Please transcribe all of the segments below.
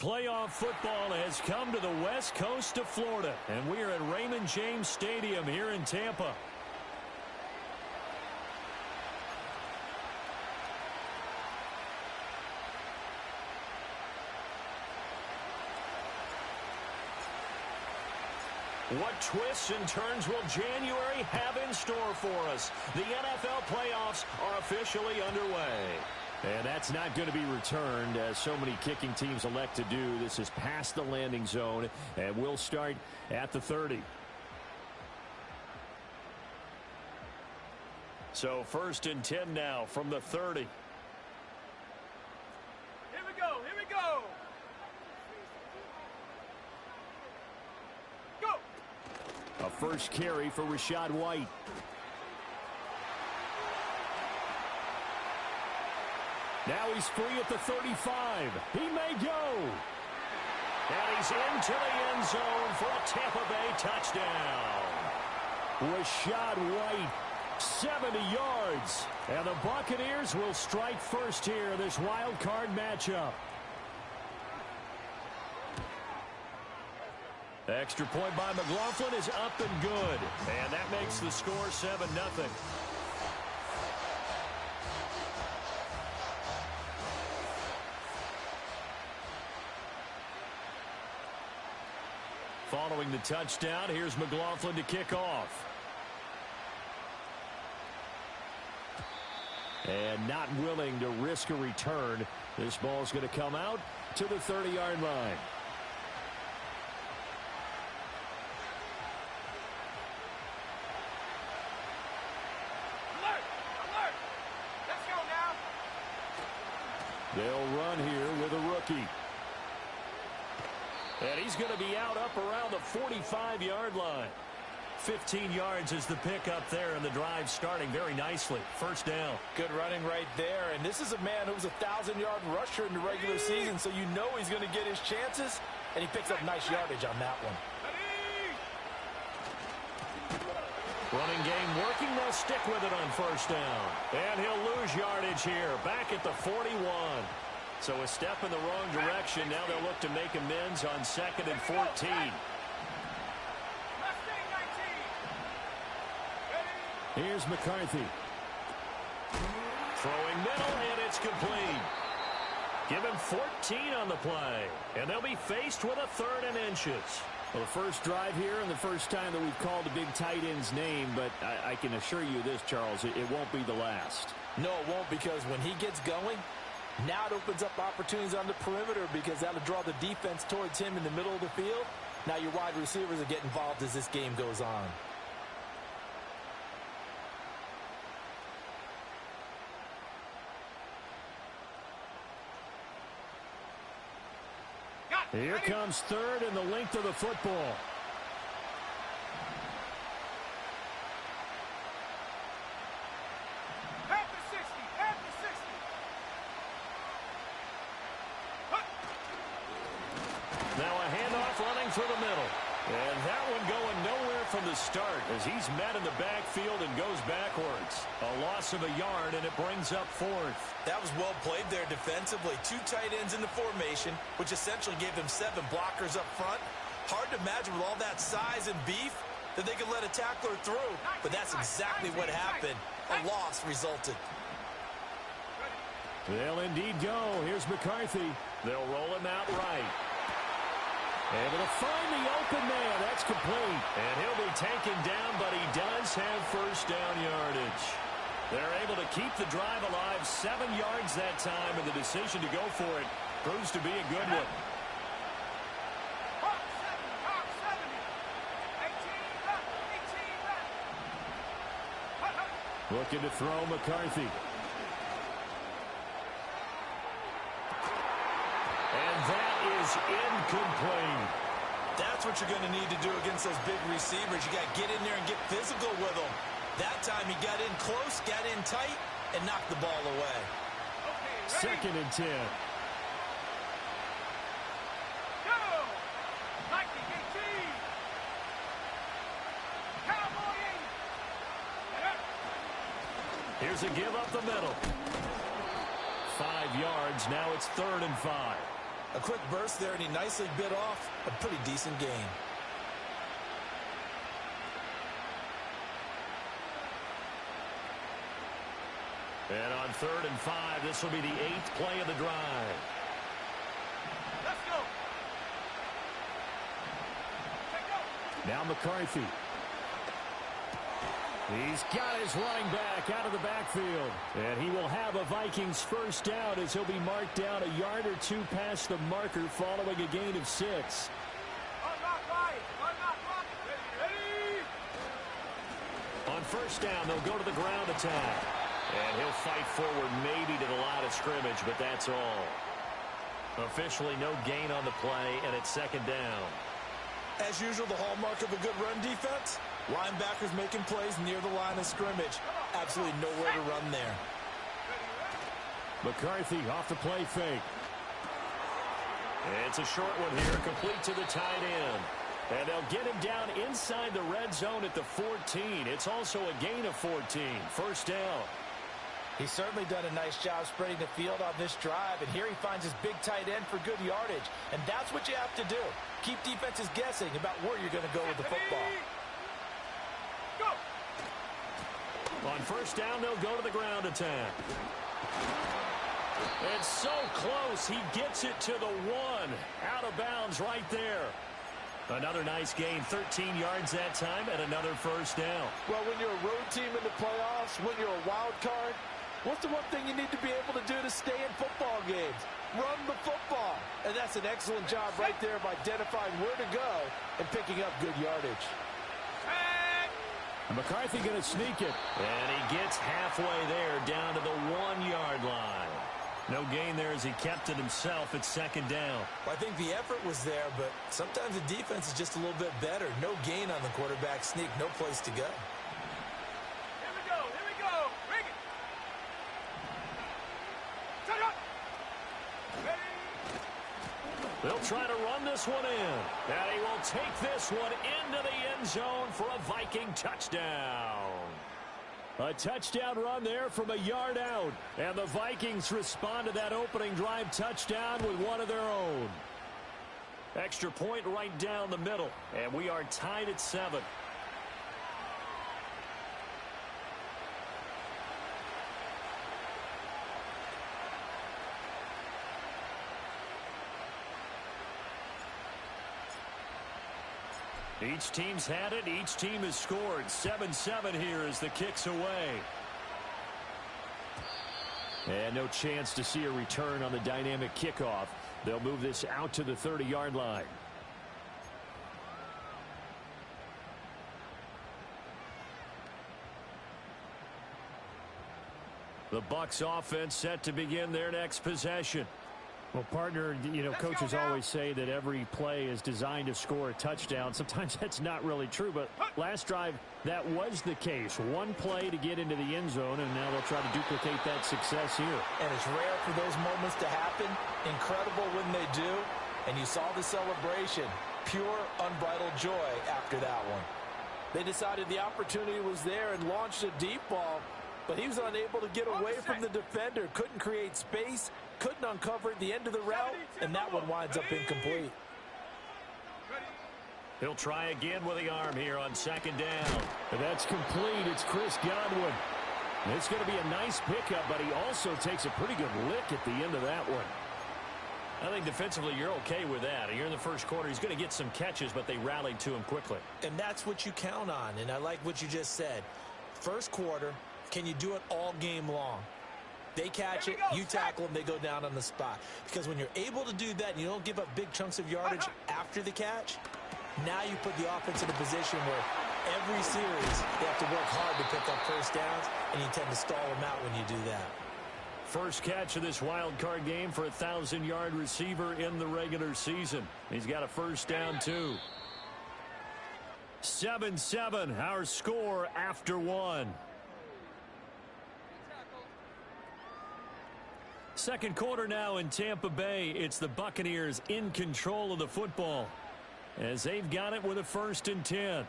Playoff football has come to the west coast of Florida, and we are at Raymond James Stadium here in Tampa. What twists and turns will January have in store for us? The NFL playoffs are officially underway. And that's not going to be returned, as so many kicking teams elect to do. This is past the landing zone, and we'll start at the 30. So 1st and 10 now from the 30. Here we go, here we go. A first carry for Rachaad White. Now he's free at the 35. He may go. And he's into the end zone for a Tampa Bay touchdown. Rachaad White, 70 yards. And the Buccaneers will strike first here, this wild card matchup. Extra point by McLaughlin is up and good. And that makes the score 7-0. Following the touchdown, here's McLaughlin to kick off. And not willing to risk a return. This ball's going to come out to the 30-yard line. They'll run here with a rookie. And he's going to be out up around the 45-yard line. 15 yards is the pickup there, and the drive starting very nicely. First down. Good running right there. And this is a man who was a 1,000-yard rusher in the regular season, so you know he's going to get his chances, and he picks up nice yardage on that one. Running game working. They'll stick with it on first down. And he'll lose yardage here. Back at the 41. So a step in the wrong direction. Now they'll look to make amends on 2nd and 14. Here's McCarthy. Throwing middle, and it's complete. Give him 14 on the play. And they'll be faced with a 3rd and inches. Well, the first drive here and the first time that we've called a big tight end's name, but I can assure you this, Charles, it won't be the last. No, it won't, because when he gets going, now it opens up opportunities on the perimeter, because that'll draw the defense towards him in the middle of the field. Now your wide receivers will get involved as this game goes on. Here comes 3rd and the length of the football. At the 60, at the 60. Now a handoff running through the middle. And that one going nowhere from the start as he's met in the backfield and goes backwards. A loss of a yard, and it brings up 4th. That was well played there defensively. 2 tight ends in the formation, which essentially gave them 7 blockers up front. Hard to imagine with all that size and beef that they could let a tackler through. But that's exactly what happened. A loss resulted. They'll indeed go. Here's McCarthy. They'll roll him out right. Able to find the open man. That's complete. And he'll be taken down, but he does have first down yardage. They're able to keep the drive alive. 7 yards that time, and the decision to go for it proves to be a good one. Looking to throw McCarthy. And that is incomplete. That's what you're going to need to do against those big receivers. You got to get in there and get physical with them. That time he got in close, got in tight, and knocked the ball away. Okay, 2nd and 10. Go! Like the KT! Cowboy! Here's a give up the middle. 5 yards. Now it's 3rd and 5. A quick burst there, and he nicely bit off a pretty decent gain. And on 3rd and 5, this will be the 8th play of the drive. Let's go. Take go. Now McCarthy. He's got his running back out of the backfield. And he will have a Vikings first down as he'll be marked down a yard or two past the marker following a gain of 6. Unlock right. Unlock right. Ready, ready. On first down, they'll go to the ground attack. And he'll fight forward maybe to the line of scrimmage, but that's all. Officially no gain on the play, and it's 2nd down. As usual, the hallmark of a good run defense, linebackers making plays near the line of scrimmage. Absolutely nowhere to run there. McCarthy off the play fake. It's a short one here, complete to the tight end. And they'll get him down inside the red zone at the 14. It's also a gain of 14. First down. He's certainly done a nice job spreading the field on this drive, and here he finds his big tight end for good yardage. And that's what you have to do. Keep defenses guessing about where you're going to go with the football. Go. On first down, they'll go to the ground attack. It's so close. He gets it to the 1. Out of bounds right there. Another nice gain, 13 yards that time, and another first down. Well, when you're a road team in the playoffs, when you're a wild card, what's the one thing you need to be able to do to stay in football games? Run the football. And that's an excellent job right there of identifying where to go and picking up good yardage. McCarthy going to sneak it. And he gets halfway there down to the 1-yard line. No gain there as he kept it himself at 2nd down. Well, I think the effort was there, but sometimes the defense is just a little bit better. No gain on the quarterback sneak, no place to go. Here we go. Here we go. Bring it. Set up. Ready. They'll try to run this one in. And he will take this one into the end zone for a Viking touchdown. A touchdown run there from a yard out. And the Vikings respond to that opening drive touchdown with one of their own. Extra point right down the middle. And we are tied at 7. Each team's had it. Each team has scored. 7-7 here as the kick's away. And no chance to see a return on the dynamic kickoff. They'll move this out to the 30-yard line. The Bucs offense set to begin their next possession. Well, partner, you know, coaches always say that every play is designed to score a touchdown. Sometimes that's not really true, but last drive, that was the case. One play to get into the end zone, and now they'll try to duplicate that success here. And it's rare for those moments to happen. Incredible when they do. And you saw the celebration. Pure, unbridled joy after that one. They decided the opportunity was there and launched a deep ball, but he was unable to get away from the defender. Couldn't create space. Couldn't uncover the end of the route, and that one winds up incomplete. He'll try again with the arm here on 2nd down. And that's complete. It's Chris Godwin. It's going to be a nice pickup, but he also takes a pretty good lick at the end of that one. I think defensively you're okay with that. You're in the first quarter. He's going to get some catches, but they rallied to him quickly. And that's what you count on, and I like what you just said. First quarter, can you do it all game long? They catch it, you tackle them, they go down on the spot. Because when you're able to do that and you don't give up big chunks of yardage after the catch, now you put the offense in a position where every series they have to work hard to pick up first downs, and you tend to stall them out when you do that. First catch of this wild card game for a 1,000-yard receiver in the regular season. He's got a first down, too. 7-7, our score after one. Second quarter now in Tampa Bay. It's the Buccaneers in control of the football as they've got it with a 1st and 10.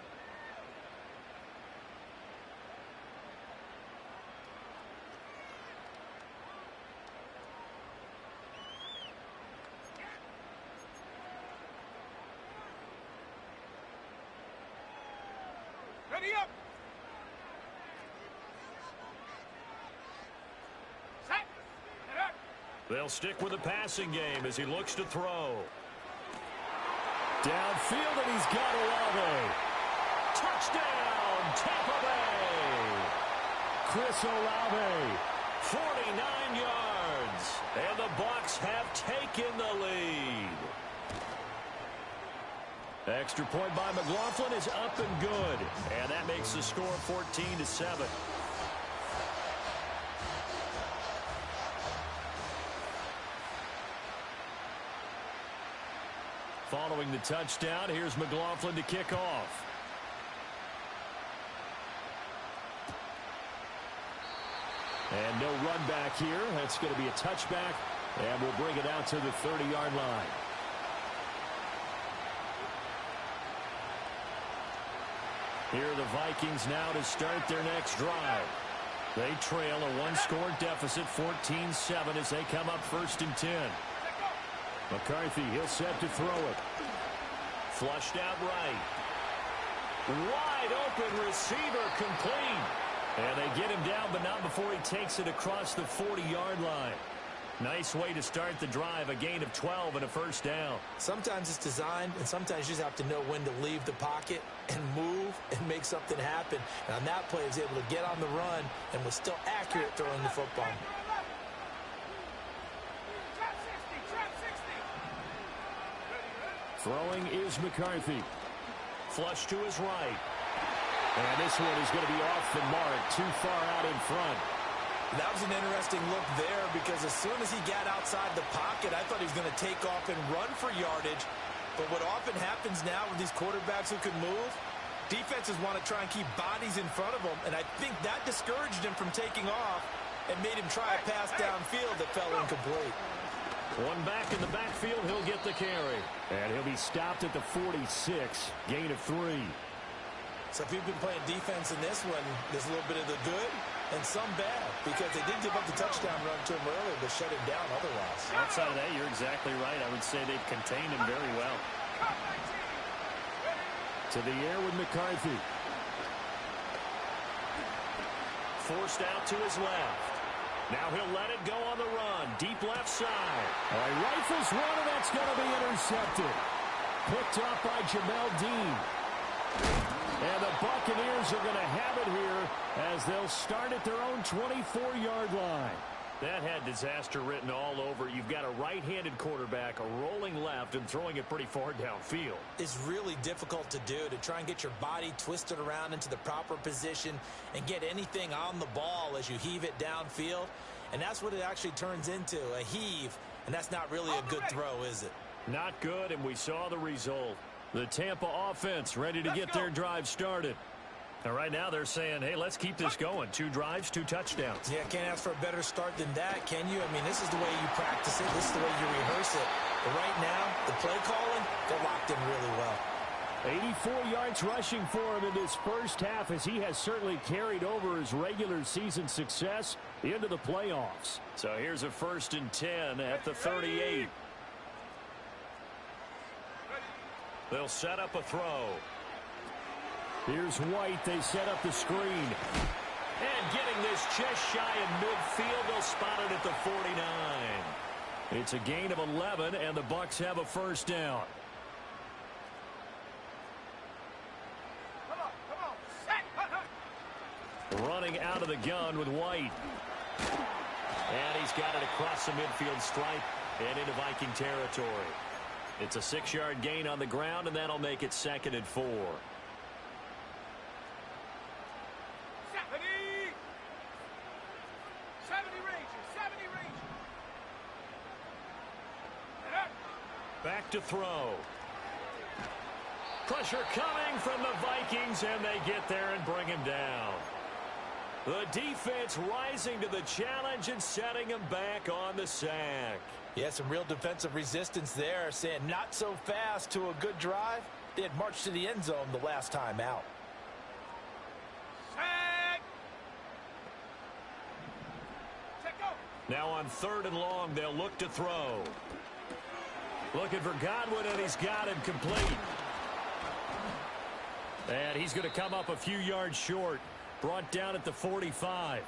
Buddy up. Set. They'll stick with the passing game as he looks to throw. Downfield, and he's got Olave. Touchdown, Tampa Bay. Chris Olave, 49 yards. And the Bucs have taken the lead. Extra point by McLaughlin is up and good. And that makes the score 14-7. Following the touchdown, here's McLaughlin to kick off. And no run back here. That's going to be a touchback. And we'll bring it out to the 30-yard line. Here are the Vikings now to start their next drive. They trail a one-score deficit, 14-7, as they come up 1st and 10. McCarthy, he'll set to throw it. Flushed out right. Wide open receiver, complete. And they get him down, but not before he takes it across the 40-yard line. Nice way to start the drive, a gain of 12 and a first down. Sometimes it's designed, and sometimes you just have to know when to leave the pocket and move and make something happen. And on that play, he was able to get on the run and was still accurate throwing the football. Throwing is McCarthy. Flush to his right. And this one is going to be off the mark, too far out in front. That was an interesting look there because as soon as he got outside the pocket, I thought he was going to take off and run for yardage. But what often happens now with these quarterbacks who can move, defenses want to try and keep bodies in front of them, and I think that discouraged him from taking off and made him try a pass downfield that fell incomplete. One back in the backfield, he'll get the carry. And he'll be stopped at the 46, gain of 3. So if you've been playing defense in this one, there's a little bit of the good and some bad, because they did give up the touchdown run to him earlier, but shut him down otherwise. Outside of that, you're exactly right. I would say they've contained him very well. To the air with McCarthy. Forced out to his left. Now he'll let it go on the run. Deep left side. He rifles one, and that's going to be intercepted. Picked up by Jamel Dean. And the Buccaneers are going to have it here as they'll start at their own 24-yard line. That had disaster written all over. You've got a right-handed quarterback, a rolling left, and throwing it pretty far downfield. It's really difficult to do, to try and get your body twisted around into the proper position and get anything on the ball as you heave it downfield. And that's what it actually turns into, a heave. And that's not really a good throw, is it? Not good, and we saw the result. The Tampa offense ready to get their drive started. And right now they're saying, hey, let's keep this going. 2 drives, 2 touchdowns. Yeah, can't ask for a better start than that, can you? I mean, this is the way you practice it. This is the way you rehearse it. But right now, the play calling, they're locked in really well. 84 yards rushing for him in this first half, as he has certainly carried over his regular season success into the playoffs. So here's a 1st and 10 at the 38. They'll set up a throw. Here's White. They set up the screen. And getting this just shy of midfield, they'll spot it at the 49. It's a gain of 11, and the Bucs have a first down. Running out of the gun with White. And he's got it across the midfield stripe and into Viking territory. It's a 6-yard gain on the ground, and that'll make it 2nd and 4. 70 ranges, 70 ranges. Back to throw. Pressure coming from the Vikings, and they get there and bring him down. The defense rising to the challenge and setting him back on the sack. Yeah, some real defensive resistance there, saying not so fast to a good drive. They had marched to the end zone the last time out. Now on 3rd and long, they'll look to throw. Looking for Godwin, and he's got it complete. And he's going to come up a few yards short. Brought down at the 45.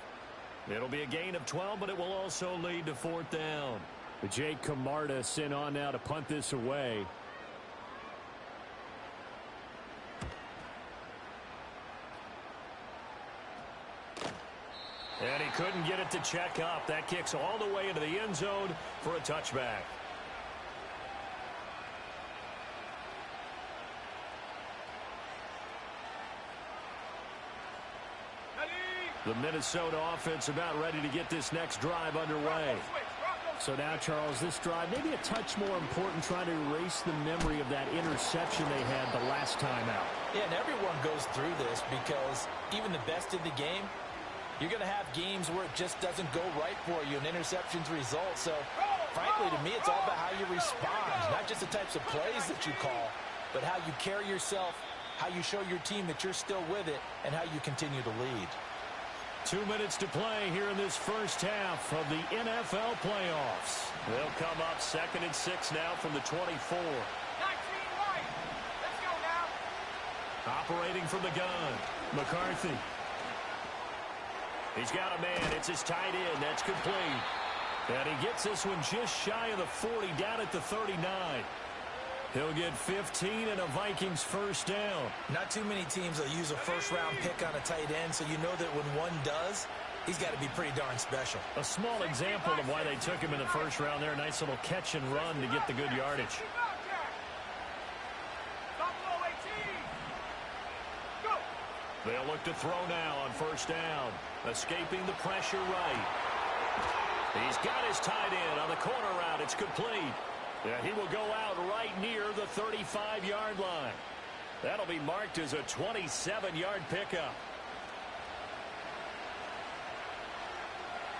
It'll be a gain of 12, but it will also lead to 4th down. Jake Camarda sent on now to punt this away. And he couldn't get it to check up. That kicks all the way into the end zone for a touchback. The Minnesota offense about ready to get this next drive underway. So now, Charles, this drive maybe a touch more important, trying to erase the memory of that interception they had the last time out. Yeah, and everyone goes through this because even the best in the game, you're going to have games where it just doesn't go right for you, and interceptions result. So, frankly, to me, it's all about how you respond, not just the types of plays that you call, but how you carry yourself, how you show your team that you're still with it, and how you continue to lead. 2 minutes to play here in this first half of the NFL playoffs. They'll come up 2nd and 6 now from the 24. 19 right. Let's go now. Operating from the gun, McCarthy. He's got a man. It's his tight end. That's complete. And he gets this one just shy of the 40, down at the 39. He'll get 15 and a Vikings first down. Not too many teams will use a first-round pick on a tight end, so you know that when one does, he's got to be pretty darn special. A small example of why they took him in the first round there. Nice little catch and run to get the good yardage. They'll look to throw now on first down. Escaping the pressure right. He's got his tight end on the corner route. It's complete. Yeah, he will go out right near the 35-yard line. That'll be marked as a 27-yard pickup.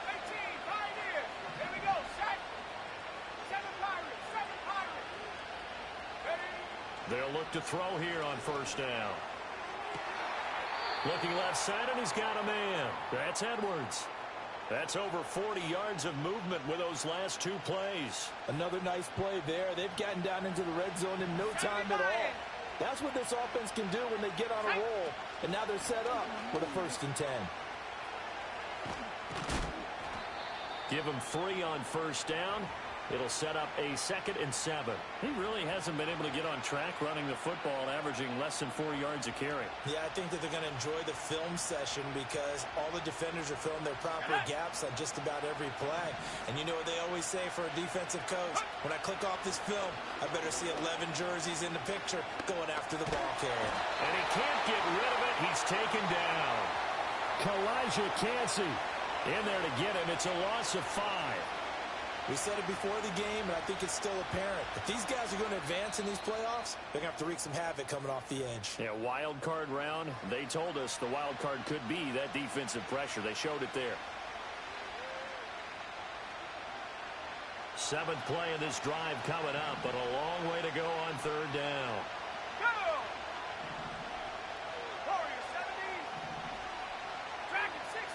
18, Pioneers. Here we go. Set. 7 Pirates. 7 Pirates. Ready? They'll look to throw here on first down. Looking left side, and he's got a man. That's Edwards. That's over 40 yards of movement with those last 2 plays. Another nice play there. They've gotten down into the red zone in no time at all. That's what this offense can do when they get on a roll. And now they're set up with a 1st and 10. Give him 3 on first down. It'll set up a 2nd and 7. He really hasn't been able to get on track running the football, averaging less than 4 yards a carry. Yeah, I think that they're going to enjoy the film session because all the defenders are filling their proper gaps on just about every play. And you know what they always say for a defensive coach? When I click off this film, I better see 11 jerseys in the picture going after the ball carrier. And he can't get rid of it. He's taken down. Kalijah Cansey In there to get him. It's a loss of 5. We said it before the game, and I think it's still apparent. If these guys are going to advance in these playoffs, they're going to have to wreak some havoc coming off the edge. Yeah, wild card round. They told us the wild card could be that defensive pressure. They showed it there. 7th play of this drive coming up, but a long way to go on 3rd down. Go! Warriors 70. Dragon 60.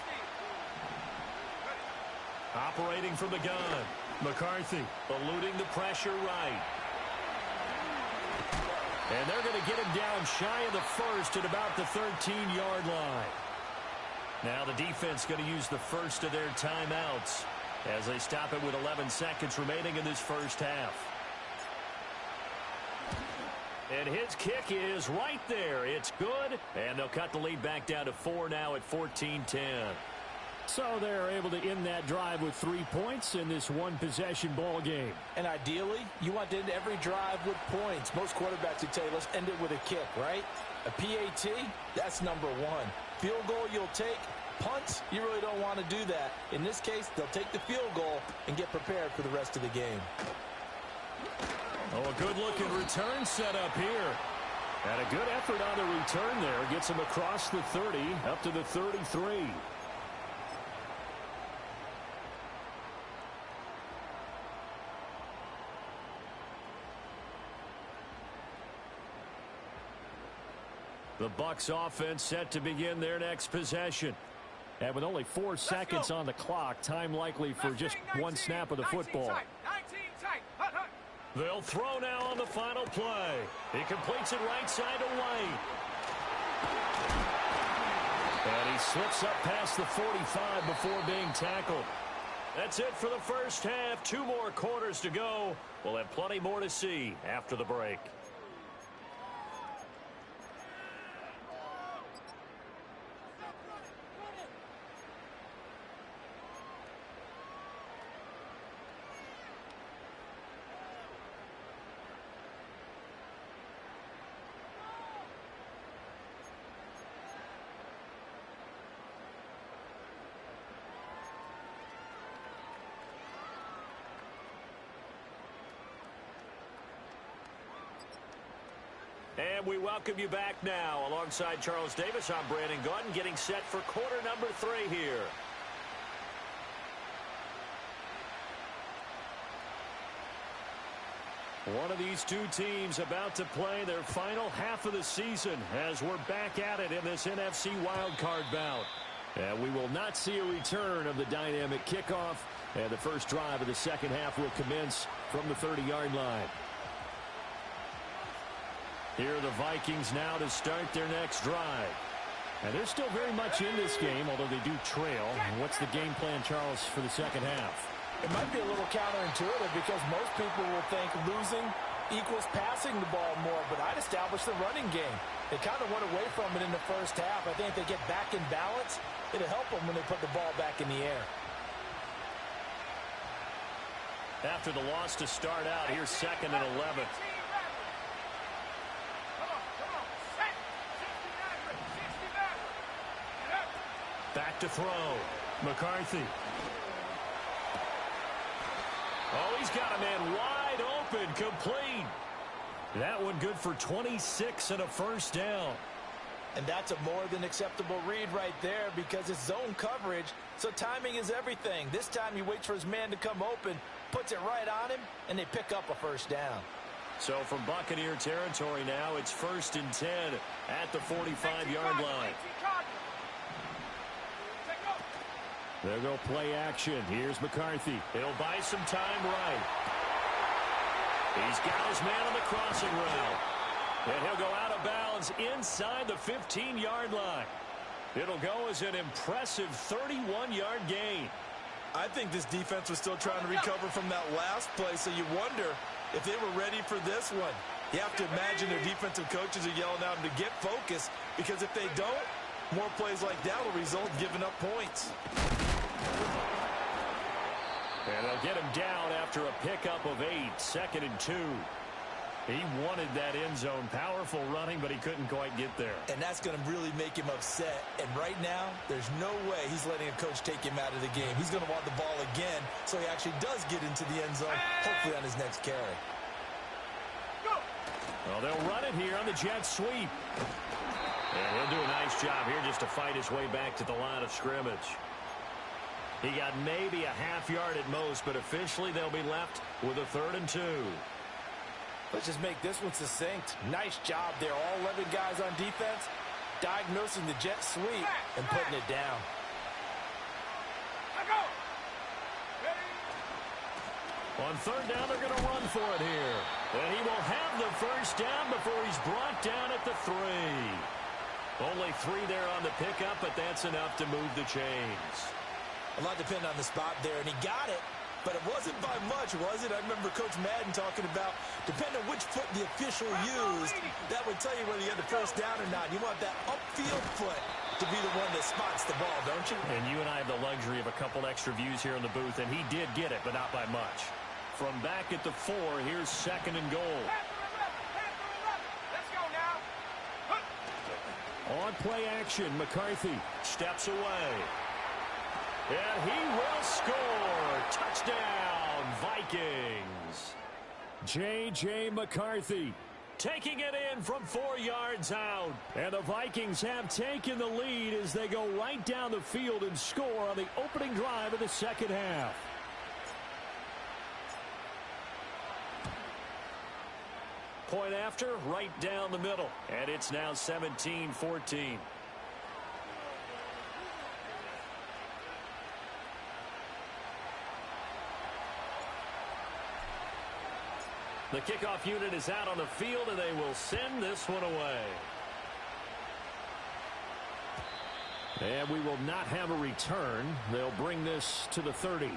Operating from the gun. McCarthy eluding the pressure right. And they're going to get him down shy of the 1st at about the 13-yard line. Now the defense going to use the first of their timeouts as they stop it with 11 seconds remaining in this first half. And his kick is right there. It's good. And they'll cut the lead back down to 4 now at 14-10. So they're able to end that drive with 3 points in this one-possession ball game. And ideally, you want to end every drive with points. Most quarterbacks would tell you, let's end it with a kick, right? A PAT, that's number 1. Field goal you'll take. Punts, you really don't want to do that. In this case, they'll take the field goal and get prepared for the rest of the game. Oh, a good-looking return set up here. And a good effort on the return there. Gets him across the 30, up to the 33. The Bucs offense set to begin their next possession. And with only 4 seconds on the clock, time likely for just 1 snap of the football. 19 tight. Hut, hut. They'll throw now on the final play. He completes it right side to White. And he slips up past the 45 before being tackled. That's it for the first half. 2 more quarters to go. We'll have plenty more to see after the break. And we welcome you back now. Alongside Charles Davis, I'm Brandon Gaudin, getting set for quarter number 3 here. One of these two teams about to play their final half of the season as we're back at it in this NFC wildcard bout. And we will not see a return of the dynamic kickoff. And the first drive of the second half will commence from the 30-yard line. Here are the Vikings now to start their next drive. And they're still very much in this game, although they do trail. And what's the game plan, Charles, for the second half? It might be a little counterintuitive because most people will think losing equals passing the ball more, but I'd establish the running game. They kind of went away from it in the first half. I think if they get back in balance, it'll help them when they put the ball back in the air. After the loss to start out, here's 2nd and 11. Back to throw. McCarthy. Oh, he's got a man wide open, complete. That one good for 26 and a first down. And that's a more than acceptable read right there because it's zone coverage, so timing is everything. This time he waits for his man to come open, puts it right on him, and they pick up a first down. So from Buccaneer territory now, it's 1st and 10 at the 45-yard line. There go play action. Here's McCarthy. He'll buy some time right. He's got his man on the crossing route. And he'll go out of bounds inside the 15-yard line. It'll go as an impressive 31-yard gain. I think this defense was still trying to recover from that last play, so you wonder if they were ready for this one. You have to imagine their defensive coaches are yelling at them to get focused, because if they don't, more plays like that will result in giving up points. And they'll get him down after a pickup of 8, 2nd and 2. He wanted that end zone. Powerful running, but he couldn't quite get there. And that's going to really make him upset. And right now, there's no way he's letting a coach take him out of the game. He's going to want the ball again, so he actually does get into the end zone, hopefully on his next carry. Well, they'll run it here on the jet sweep. And he'll do a nice job here just to fight his way back to the line of scrimmage. He got maybe a half yard at most, but officially they'll be left with a 3rd and 2. Let's just make this one succinct. Nice job there. All 11 guys on defense diagnosing the jet sweep and putting it down. On 3rd down, they're going to run for it here. And he will have the first down before he's brought down at the 3. Only 3 there on the pickup, but that's enough to move the chains. A lot depended on the spot there, and he got it, but it wasn't by much, was it? I remember Coach Madden talking about, depending on which foot the official used, that would tell you whether you had the first down or not. You want that upfield foot to be the one that spots the ball, don't you? And you and I have the luxury of a couple extra views here in the booth, and he did get it, but not by much. From back at the 4, here's 2nd and goal. Let's go now. On play action, McCarthy steps away. And he will score. Touchdown, Vikings. J.J. McCarthy taking it in from 4 yards out. And the Vikings have taken the lead as they go right down the field and score on the opening drive of the second half. Point after, right down the middle. And it's now 17-14. The kickoff unit is out on the field, and they will send this one away. And we will not have a return. They'll bring this to the 30.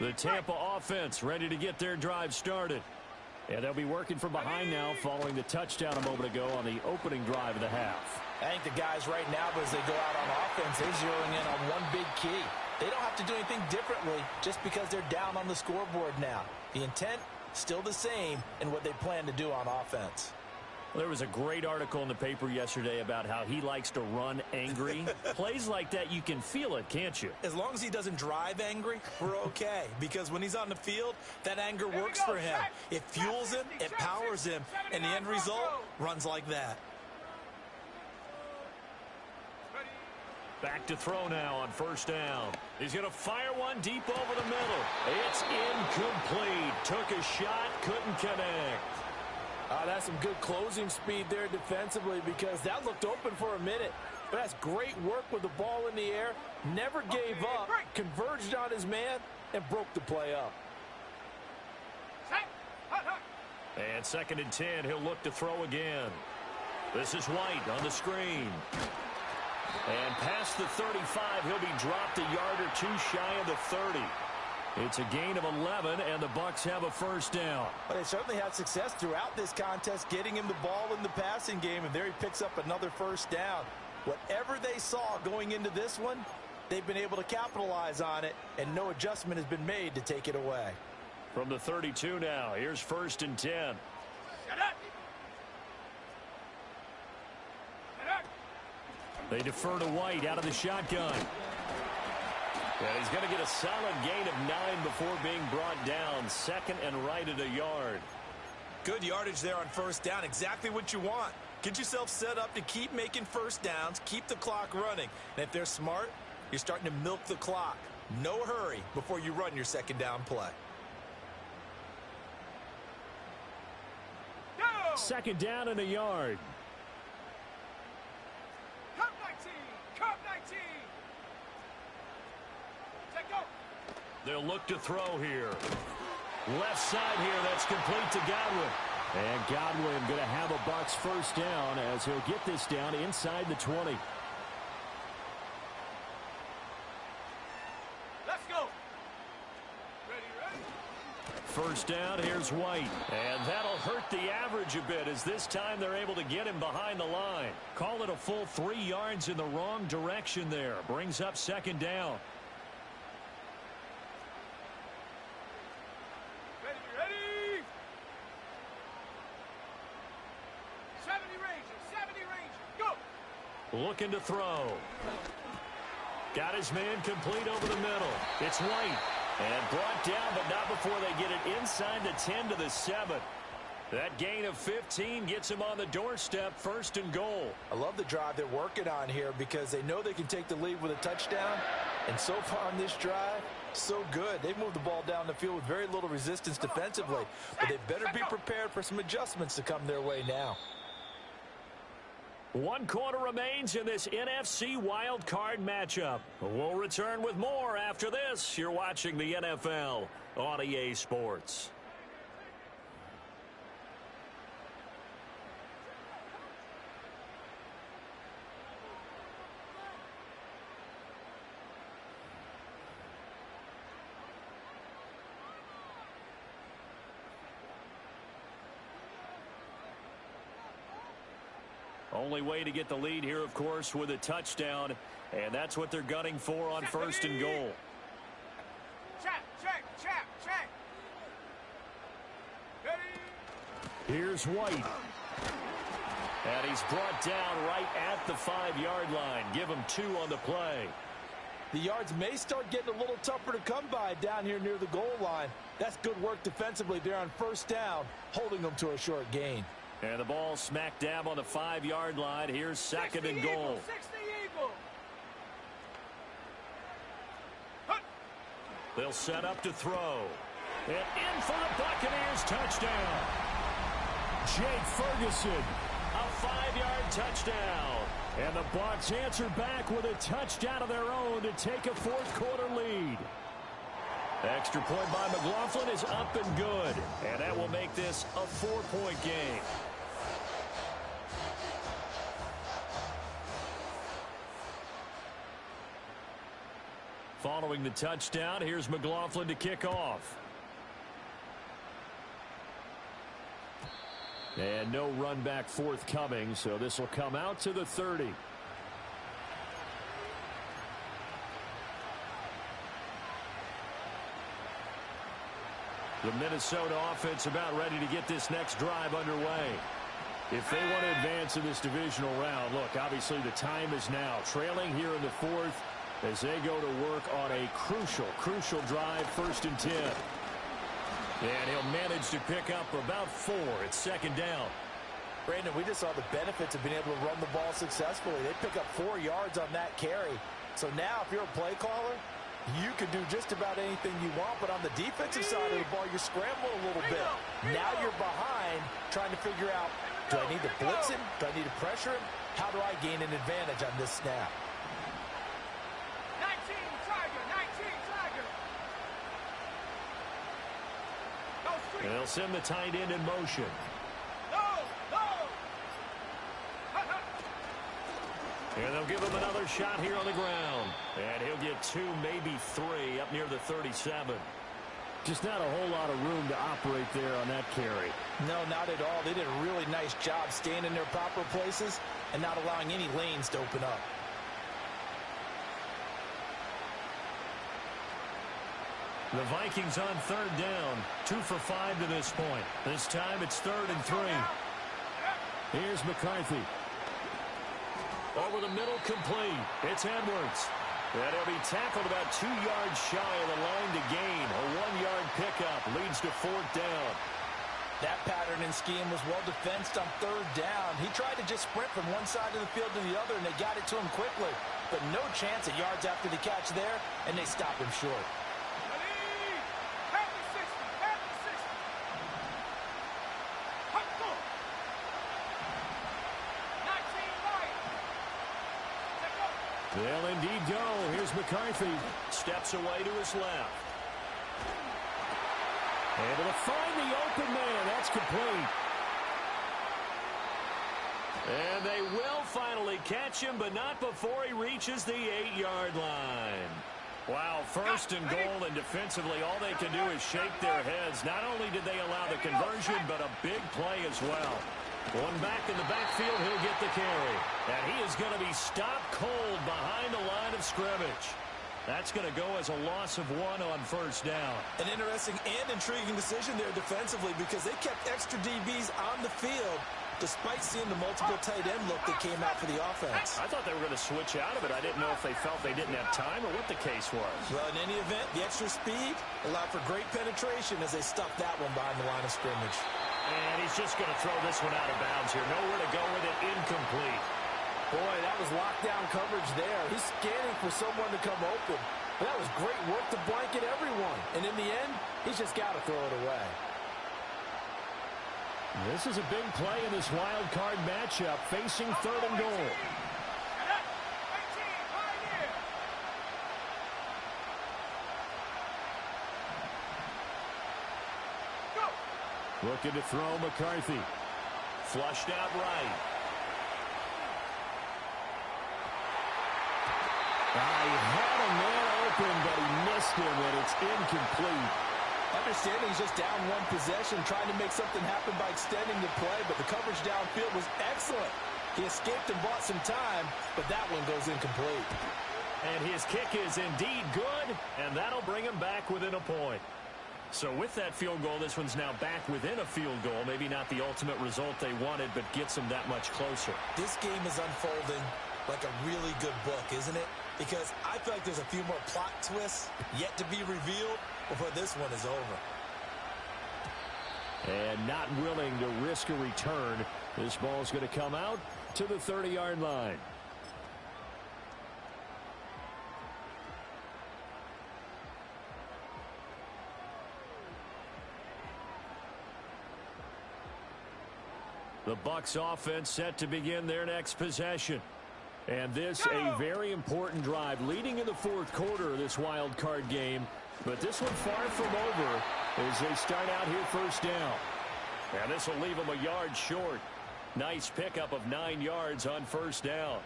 The Tampa offense ready to get their drive started. And they'll be working from behind now following the touchdown a moment ago on the opening drive of the half. I think the guys right now, as they go out on offense, they're zeroing in on one big key. They don't have to do anything differently just because they're down on the scoreboard now. The intent, still the same in what they plan to do on offense. There was a great article in the paper yesterday about how he likes to run angry. Plays like that, you can feel it, can't you? As long as he doesn't drive angry, we're okay. Because when he's on the field, that anger works for him. It fuels him, it powers him, and the end result runs like that. Back to throw now on first down. He's going to fire one deep over the middle. It's incomplete. Took a shot, couldn't connect. That's some good closing speed there defensively because that looked open for a minute. But that's great work with the ball in the air. Never gave up, converged on his man, and broke the play up. And 2nd and 10, he'll look to throw again. This is White on the screen. And past the 35, he'll be dropped a yard or two shy of the 30. It's a gain of 11, and the Bucs have a first down. Well, they certainly had success throughout this contest, getting him the ball in the passing game, and there he picks up another first down. Whatever they saw going into this one, they've been able to capitalize on it, and no adjustment has been made to take it away. From the 32 now, here's 1st and 10. They defer to White out of the shotgun. And he's going to get a solid gain of 9 before being brought down. 2nd and right at a yard. Good yardage there on first down. Exactly what you want. Get yourself set up to keep making first downs, keep the clock running. And if they're smart, you're starting to milk the clock. No hurry before you run your 2nd down play. 2nd down and a yard. Cup 19! Cup 19! Take go! They'll look to throw here. Left side here, that's complete to Godwin. And Godwin going to have a Bucs first down as he'll get this down inside the 20. Let's go! Ready, ready? First down, here's White. And that'll hurt the average a bit as this time they're able to get him behind the line. Call it a full 3 yards in the wrong direction there. Brings up 2nd down. Ready, ready! 70 Ranger, go! Looking to throw. Got his man complete over the middle. It's White. And brought down, but not before they get it inside the 10 to the 7. That gain of 15 gets him on the doorstep, 1st and goal. I love the drive they're working on here because they know they can take the lead with a touchdown. And so far on this drive, so good. They've moved the ball down the field with very little resistance defensively. But they better be prepared for some adjustments to come their way now. 1 quarter remains in this NFC wild card matchup. We'll return with more after this. You're watching the NFL on EA Sports. Only way to get the lead here, of course, with a touchdown. And that's what they're gunning for on 1st and goal. Check, check, check, check. Ready? Here's White. And he's brought down right at the 5-yard line. Give him 2 on the play. The yards may start getting a little tougher to come by down here near the goal line. That's good work defensively there on first down, holding them to a short gain. And the ball smack dab on the 5-yard line. Here's 2nd and goal. 60 Eagle. They'll set up to throw. And in for the Buccaneers touchdown. Jake Ferguson. A 5-yard touchdown. And the Bucs answer back with a touchdown of their own to take a 4th quarter lead. Extra point by McLaughlin is up and good. And that will make this a 4-point game. Following the touchdown, here's McLaughlin to kick off. And no run back forthcoming, so this will come out to the 30. The Minnesota offense about ready to get this next drive underway. If they want to advance in this divisional round, look, obviously the time is now. Trailing here in the fourth as they go to work on a crucial drive, 1st and 10. And he'll manage to pick up about 4. It's 2nd down. Brandon, we just saw the benefits of being able to run the ball successfully. They pick up 4 yards on that carry. So now if you're a play caller, you can do just about anything you want, but on the defensive side of the ball, you're scrambling a little bit. Now you're behind trying to figure out, do I need to blitz him? Do I need to pressure him? How do I gain an advantage on this snap? 19 Tiger, 19 Tiger. No street. And they'll send the tight end in motion. And they'll give him another shot here on the ground. And he'll get 2, maybe 3 up near the 37. Just not a whole lot of room to operate there on that carry. No, not at all. They did a really nice job staying in their proper places and not allowing any lanes to open up. The Vikings on 3rd down. 2 for 5 to this point. This time it's 3rd and 3. Here's McCarthy. Over the middle, complete. It's Edwards. And he'll be tackled about 2 yards shy of the line to gain. A 1-yard pickup leads to 4th down. That pattern and scheme was well defensed on 3rd down. He tried to just sprint from one side of the field to the other, and they got it to him quickly. But no chance at yards after the catch there, and they stopped him short. They'll indeed go. Here's McCarthy. Steps away to his left. Able to find the open man. That's complete. And they will finally catch him, but not before he reaches the 8-yard line. Wow, 1st and goal, and defensively all they can do is shake their heads. Not only did they allow the conversion, but a big play as well. One back in the backfield, he'll get the carry. And he is going to be stopped cold behind the line of scrimmage. That's going to go as a loss of 1 on 1st down. An interesting and intriguing decision there defensively because they kept extra DBs on the field despite seeing the multiple tight end look that came out for the offense. I thought they were going to switch out of it. I didn't know if they felt they didn't have time or what the case was. Well, in any event, the extra speed allowed for great penetration as they stuffed that one behind the line of scrimmage. And he's just going to throw this one out of bounds here. Nowhere to go with it. Incomplete. Boy, that was lockdown coverage there. He's scanning for someone to come open. That was great work to blanket everyone. And in the end, he's just got to throw it away. This is a big play in this wild card matchup, facing 3rd and goal. Looking to throw McCarthy. Flushed out right. He had a man open, but he missed him, and it's incomplete. Understanding he's just down 1 possession, trying to make something happen by extending the play, but the coverage downfield was excellent. He escaped and bought some time, but that one goes incomplete. And his kick is indeed good, and that'll bring him back within a point. So with that field goal, this one's now back within a field goal. Maybe not the ultimate result they wanted, but gets them that much closer. This game is unfolding like a really good book, isn't it? Because I feel like there's a few more plot twists yet to be revealed before this one is over. And not willing to risk a return. This ball's going to come out to the 30-yard line. The Bucs offense set to begin their next possession. And this a very important drive leading in the fourth quarter of this wild card game. But this one far from over as they start out here first down. And this will leave them a yard short. Nice pickup of 9 yards on first down.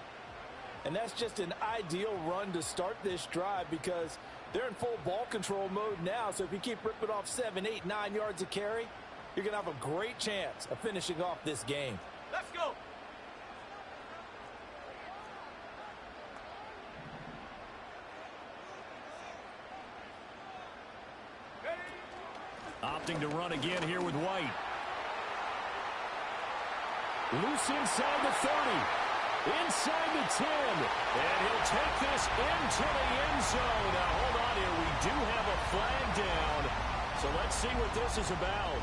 And that's just an ideal run to start this drive because they're in full ball control mode now. So if you keep ripping off 7, 8, 9 yards of carry, you're going to have a great chance of finishing off this game. Let's go. Opting to run again here with White. Loose inside the 30. Inside the 10. And he'll take this into the end zone. Now, hold on here. We do have a flag down. So let's see what this is about.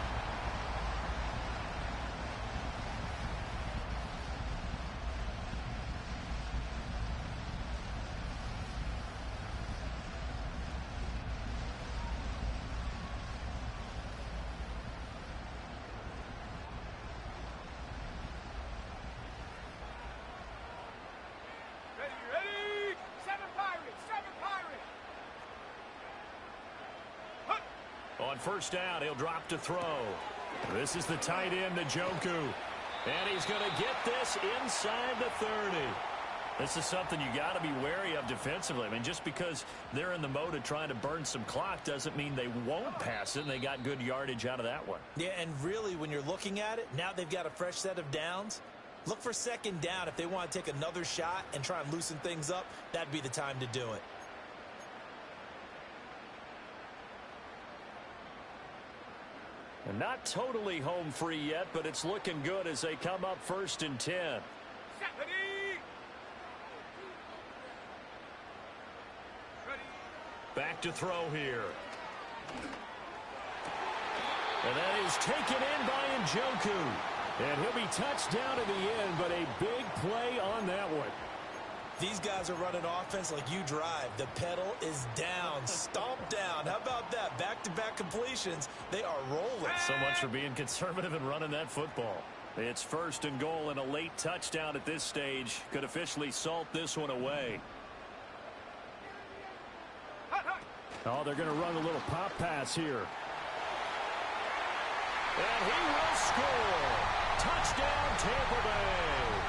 Ready. 7 Pirates. 7 Pirates. On first down, he'll drop to throw. This is the tight end, Njoku. And he's going to get this inside the 30. This is something you got to be wary of defensively. I mean, just because they're in the mode of trying to burn some clock doesn't mean they won't pass it, and they got good yardage out of that one. Yeah, and really, when you're looking at it, now they've got a fresh set of downs. Look for second down if they want to take another shot and try and loosen things up. That'd be the time to do it. And not totally home free yet, but it's looking good as they come up first and 10. Ready. Back to throw here. And that is taken in by Njoku. And he'll be touched down at the end, but a big play on that one. These guys are running offense like you drive. The pedal is down, stomped down. How about that? Back-to-back completions. They are rolling. So much for being conservative and running that football. It's first and goal and a late touchdown at this stage. Could officially salt this one away. Oh, they're going to run a little pop pass here. And he will score. Touchdown, Tampa Bay.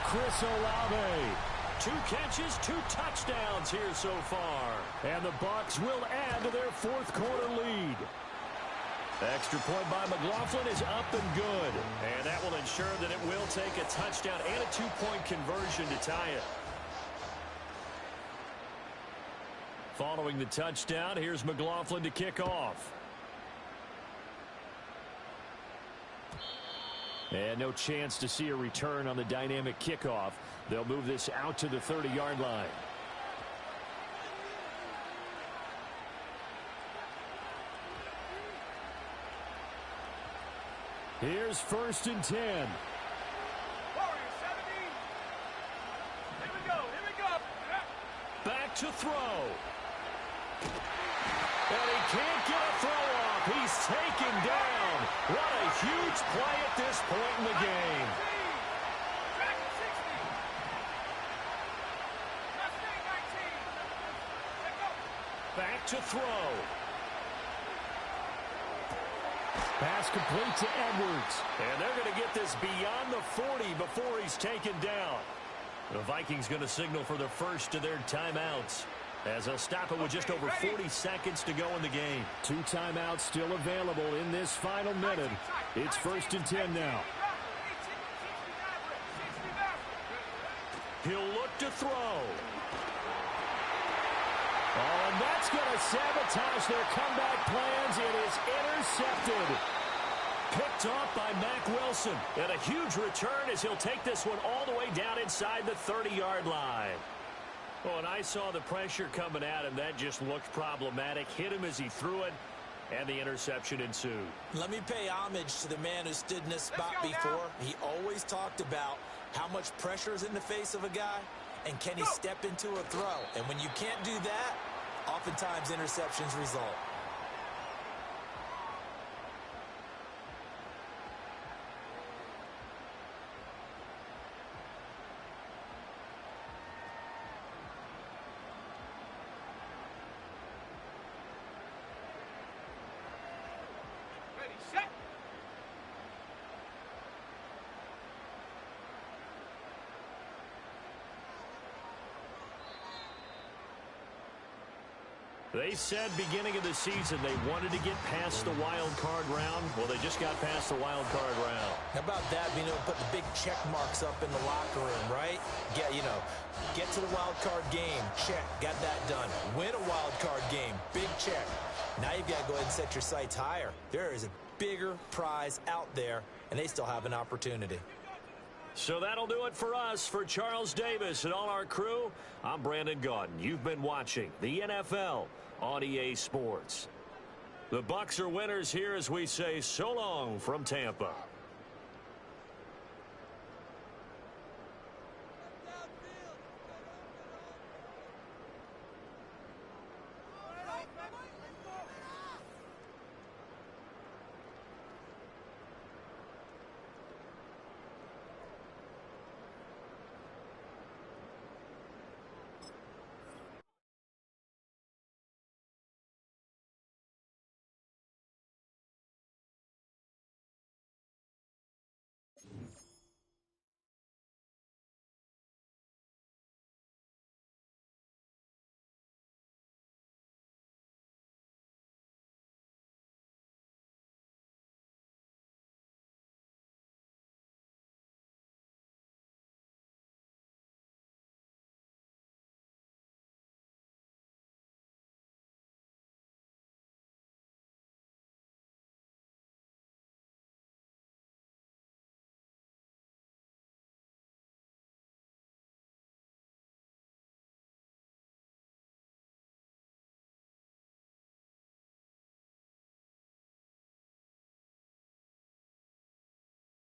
Chris Olave. 2 catches, 2 touchdowns here so far. And the Bucs will add to their fourth quarter lead. Extra point by McLaughlin is up and good. And that will ensure that it will take a touchdown and a 2-point conversion to tie it. Following the touchdown, here's McLaughlin to kick off. And no chance to see a return on the dynamic kickoff. They'll move this out to the 30-yard line. Here's first and 10. Warriors 70. Here we go. Back to throw. And he can't get a throw off. He's taken down. What a huge play at this point in the game. Back to throw. Pass complete to Edwards. And they're going to get this beyond the 40 before he's taken down. The Vikings going to signal for the first of their timeouts, as they'll stop it with just over 40 seconds to go in the game. 2 timeouts still available in this final minute. It's first and 10 now. He'll look to throw. Oh, and that's going to sabotage their comeback plans. It is intercepted. Picked off by Mack Wilson. And a huge return as he'll take this one all the way down inside the 30-yard line. Oh, and I saw the pressure coming at him. That just looked problematic. Hit him as he threw it, and the interception ensued. Let me pay homage to the man who stood in this spot before. He always talked about how much pressure is in the face of a guy, and can he step into a throw? And when you can't do that, oftentimes interceptions result. They said beginning of the season they wanted to get past the wild card round. Well, they just got past the wild card round. How about that? Put the big check marks up in the locker room, right? Get to the wild card game. Check. Got that done. Win a wild card game. Big check. Now you've got to go ahead and set your sights higher. There is a bigger prize out there, and they still have an opportunity. So that'll do it for us. For Charles Davis and all our crew, I'm Brandon Gaudin. You've been watching the NFL on EA Sports. The Bucs are winners here as we say so long from Tampa.